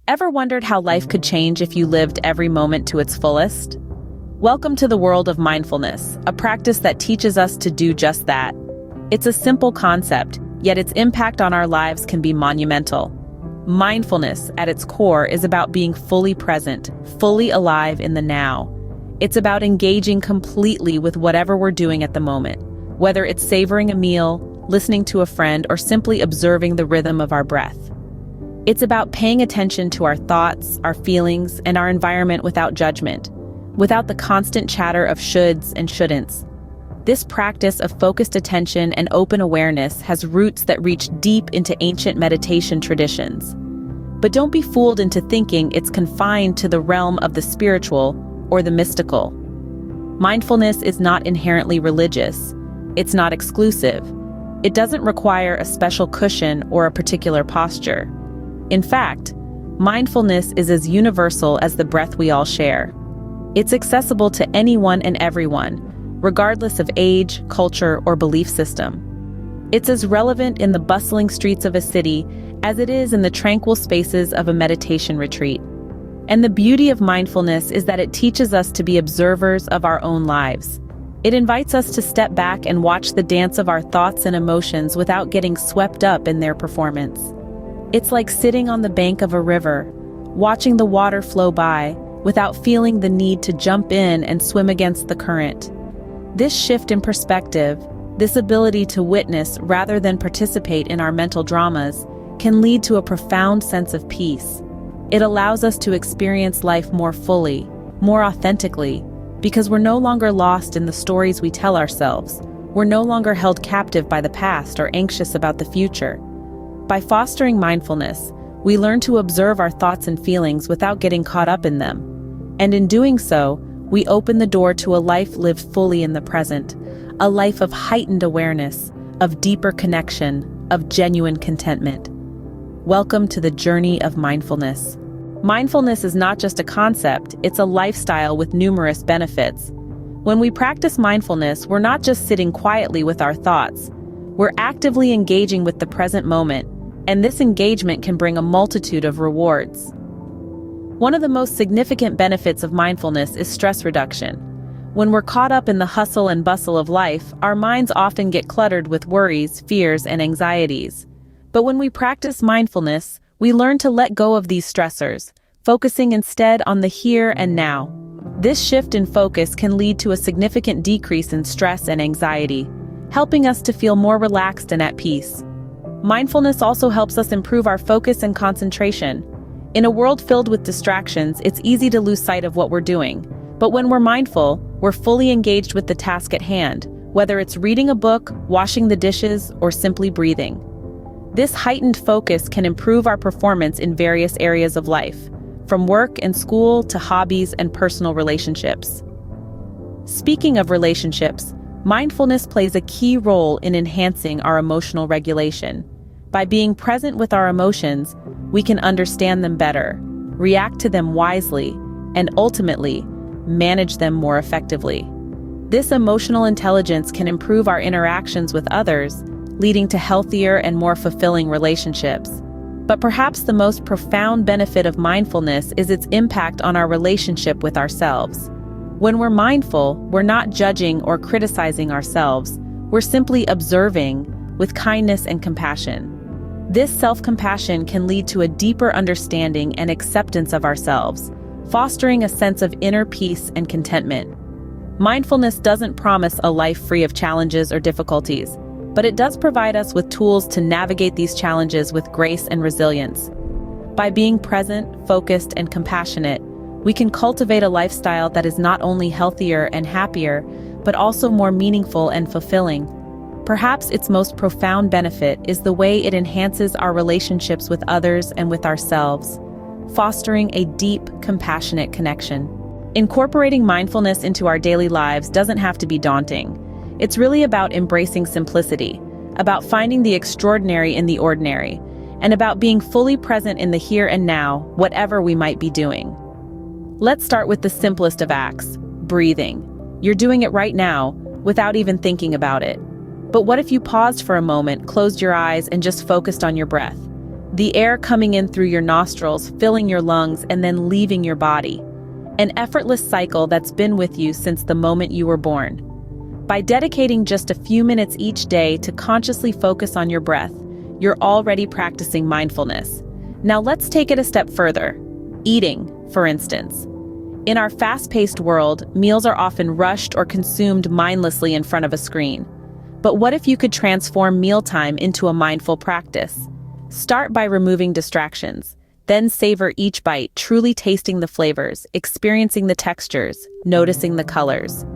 Ever wondered how life could change if you lived every moment to its fullest? Welcome to the world of mindfulness, a practice that teaches us to do just that. It's a simple concept, yet its impact on our lives can be monumental. Mindfulness, at its core, is about being fully present, fully alive in the now. It's about engaging completely with whatever we're doing at the moment, whether it's savoring a meal, listening to a friend, or simply observing the rhythm of our breath. It's about paying attention to our thoughts, our feelings, and our environment without judgment, without the constant chatter of shoulds and shouldn'ts. This practice of focused attention and open awareness has roots that reach deep into ancient meditation traditions. But don't be fooled into thinking it's confined to the realm of the spiritual or the mystical. Mindfulness is not inherently religious. It's not exclusive. It doesn't require a special cushion or a particular posture. In fact, mindfulness is as universal as the breath we all share. It's accessible to anyone and everyone, regardless of age, culture, or belief system. It's as relevant in the bustling streets of a city as it is in the tranquil spaces of a meditation retreat. And the beauty of mindfulness is that it teaches us to be observers of our own lives. It invites us to step back and watch the dance of our thoughts and emotions without getting swept up in their performance. It's like sitting on the bank of a river, watching the water flow by, without feeling the need to jump in and swim against the current. This shift in perspective, this ability to witness rather than participate in our mental dramas, can lead to a profound sense of peace. It allows us to experience life more fully, more authentically, because we're no longer lost in the stories we tell ourselves. We're no longer held captive by the past or anxious about the future. By fostering mindfulness, we learn to observe our thoughts and feelings without getting caught up in them. And in doing so, we open the door to a life lived fully in the present, a life of heightened awareness, of deeper connection, of genuine contentment. Welcome to the journey of mindfulness. Mindfulness is not just a concept, it's a lifestyle with numerous benefits. When we practice mindfulness, we're not just sitting quietly with our thoughts. We're actively engaging with the present moment, and this engagement can bring a multitude of rewards. One of the most significant benefits of mindfulness is stress reduction. When we're caught up in the hustle and bustle of life, our minds often get cluttered with worries, fears, and anxieties. But when we practice mindfulness, we learn to let go of these stressors, focusing instead on the here and now. This shift in focus can lead to a significant decrease in stress and anxiety, helping us to feel more relaxed and at peace. Mindfulness also helps us improve our focus and concentration. In a world filled with distractions, it's easy to lose sight of what we're doing. But when we're mindful, we're fully engaged with the task at hand, whether it's reading a book, washing the dishes, or simply breathing. This heightened focus can improve our performance in various areas of life, from work and school to hobbies and personal relationships. Speaking of relationships, mindfulness plays a key role in enhancing our emotional regulation. By being present with our emotions, we can understand them better, react to them wisely, and ultimately, manage them more effectively. This emotional intelligence can improve our interactions with others, leading to healthier and more fulfilling relationships. But perhaps the most profound benefit of mindfulness is its impact on our relationship with ourselves. When we're mindful, we're not judging or criticizing ourselves. We're simply observing with kindness and compassion. This self-compassion can lead to a deeper understanding and acceptance of ourselves, fostering a sense of inner peace and contentment. Mindfulness doesn't promise a life free of challenges or difficulties, but it does provide us with tools to navigate these challenges with grace and resilience. By being present, focused, and compassionate, we can cultivate a lifestyle that is not only healthier and happier, but also more meaningful and fulfilling. Perhaps its most profound benefit is the way it enhances our relationships with others and with ourselves, fostering a deep, compassionate connection. Incorporating mindfulness into our daily lives doesn't have to be daunting. It's really about embracing simplicity, about finding the extraordinary in the ordinary, and about being fully present in the here and now, whatever we might be doing. Let's start with the simplest of acts, breathing. You're doing it right now, without even thinking about it. But what if you paused for a moment, closed your eyes, and just focused on your breath? The air coming in through your nostrils, filling your lungs, and then leaving your body. An effortless cycle that's been with you since the moment you were born. By dedicating just a few minutes each day to consciously focus on your breath, you're already practicing mindfulness. Now let's take it a step further. Eating, for instance. In our fast-paced world, meals are often rushed or consumed mindlessly in front of a screen. But what if you could transform mealtime into a mindful practice? Start by removing distractions. Then savor each bite, truly tasting the flavors, experiencing the textures, noticing the colors.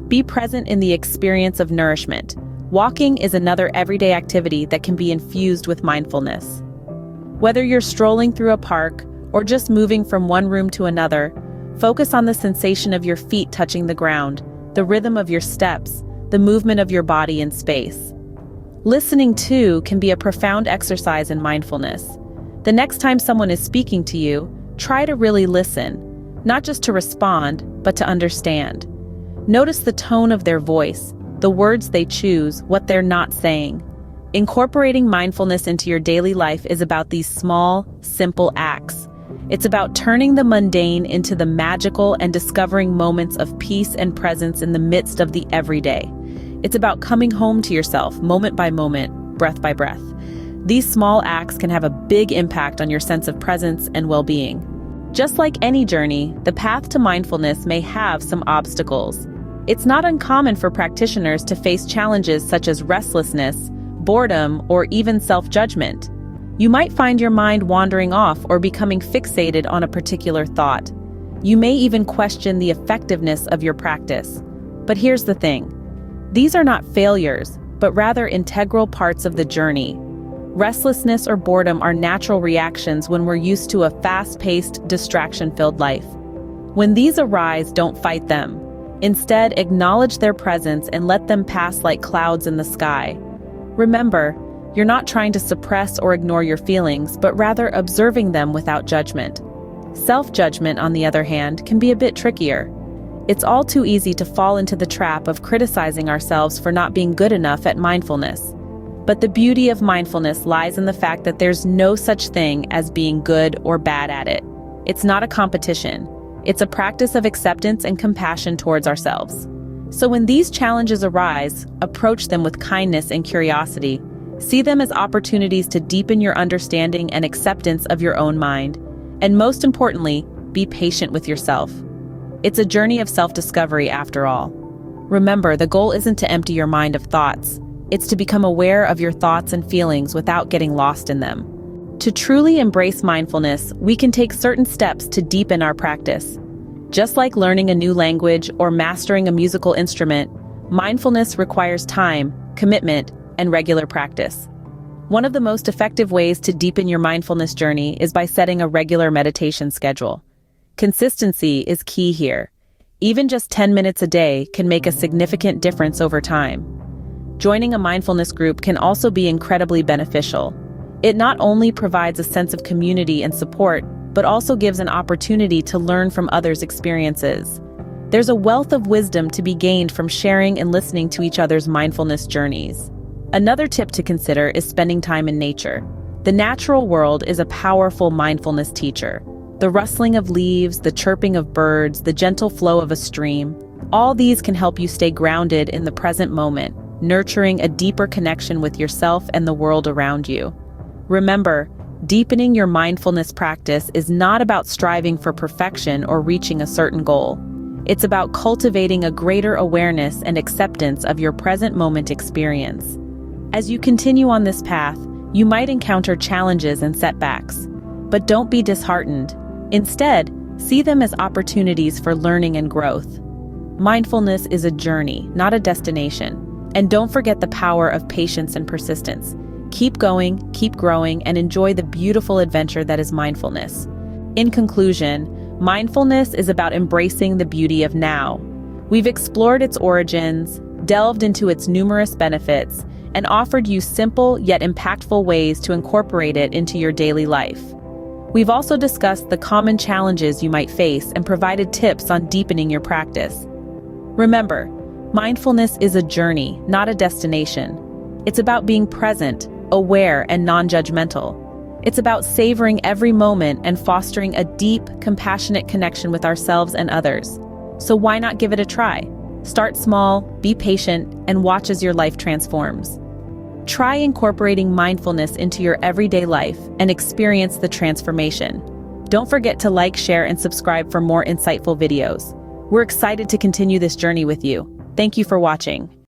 Be present in the experience of nourishment. Walking is another everyday activity that can be infused with mindfulness. Whether you're strolling through a park or just moving from one room to another, focus on the sensation of your feet touching the ground, the rhythm of your steps, the movement of your body in space. Listening, too, can be a profound exercise in mindfulness. The next time someone is speaking to you, try to really listen, not just to respond, but to understand. Notice the tone of their voice, the words they choose, what they're not saying. Incorporating mindfulness into your daily life is about these small, simple acts. It's about turning the mundane into the magical and discovering moments of peace and presence in the midst of the everyday. It's about coming home to yourself, moment by moment, breath by breath. These small acts can have a big impact on your sense of presence and well-being. Just like any journey, the path to mindfulness may have some obstacles. It's not uncommon for practitioners to face challenges such as restlessness, boredom, or even self-judgment. You might find your mind wandering off or becoming fixated on a particular thought. You may even question the effectiveness of your practice. But here's the thing. These are not failures, but rather integral parts of the journey. Restlessness or boredom are natural reactions when we're used to a fast-paced, distraction-filled life. When these arise, don't fight them. Instead, acknowledge their presence and let them pass like clouds in the sky. Remember, you're not trying to suppress or ignore your feelings, but rather observing them without judgment. Self-judgment, on the other hand, can be a bit trickier. It's all too easy to fall into the trap of criticizing ourselves for not being good enough at mindfulness. But the beauty of mindfulness lies in the fact that there's no such thing as being good or bad at it. It's not a competition. It's a practice of acceptance and compassion towards ourselves. So when these challenges arise, approach them with kindness and curiosity. See them as opportunities to deepen your understanding and acceptance of your own mind. And most importantly, be patient with yourself. It's a journey of self-discovery after all. Remember, the goal isn't to empty your mind of thoughts. It's to become aware of your thoughts and feelings without getting lost in them. To truly embrace mindfulness, we can take certain steps to deepen our practice. Just like learning a new language or mastering a musical instrument, mindfulness requires time, commitment, and regular practice. One of the most effective ways to deepen your mindfulness journey is by setting a regular meditation schedule. Consistency is key here. Even just 10 minutes a day can make a significant difference over time. Joining a mindfulness group can also be incredibly beneficial. It not only provides a sense of community and support, but also gives an opportunity to learn from others' experiences. There's a wealth of wisdom to be gained from sharing and listening to each other's mindfulness journeys. Another tip to consider is spending time in nature. The natural world is a powerful mindfulness teacher. The rustling of leaves, the chirping of birds, the gentle flow of a stream, all these can help you stay grounded in the present moment, nurturing a deeper connection with yourself and the world around you. Remember, deepening your mindfulness practice is not about striving for perfection or reaching a certain goal. It's about cultivating a greater awareness and acceptance of your present moment experience. As you continue on this path, you might encounter challenges and setbacks. But don't be disheartened. Instead, see them as opportunities for learning and growth. Mindfulness is a journey, not a destination. And don't forget the power of patience and persistence. Keep going, keep growing, and enjoy the beautiful adventure that is mindfulness. In conclusion, mindfulness is about embracing the beauty of now. We've explored its origins, delved into its numerous benefits, and offered you simple yet impactful ways to incorporate it into your daily life. We've also discussed the common challenges you might face and provided tips on deepening your practice. Remember, mindfulness is a journey, not a destination. It's about being present, aware, and non-judgmental. It's about savoring every moment and fostering a deep, compassionate connection with ourselves and others. So why not give it a try? Start small, be patient, and watch as your life transforms. Try incorporating mindfulness into your everyday life and experience the transformation. Don't forget to like, share, and subscribe for more insightful videos. We're excited to continue this journey with you. Thank you for watching.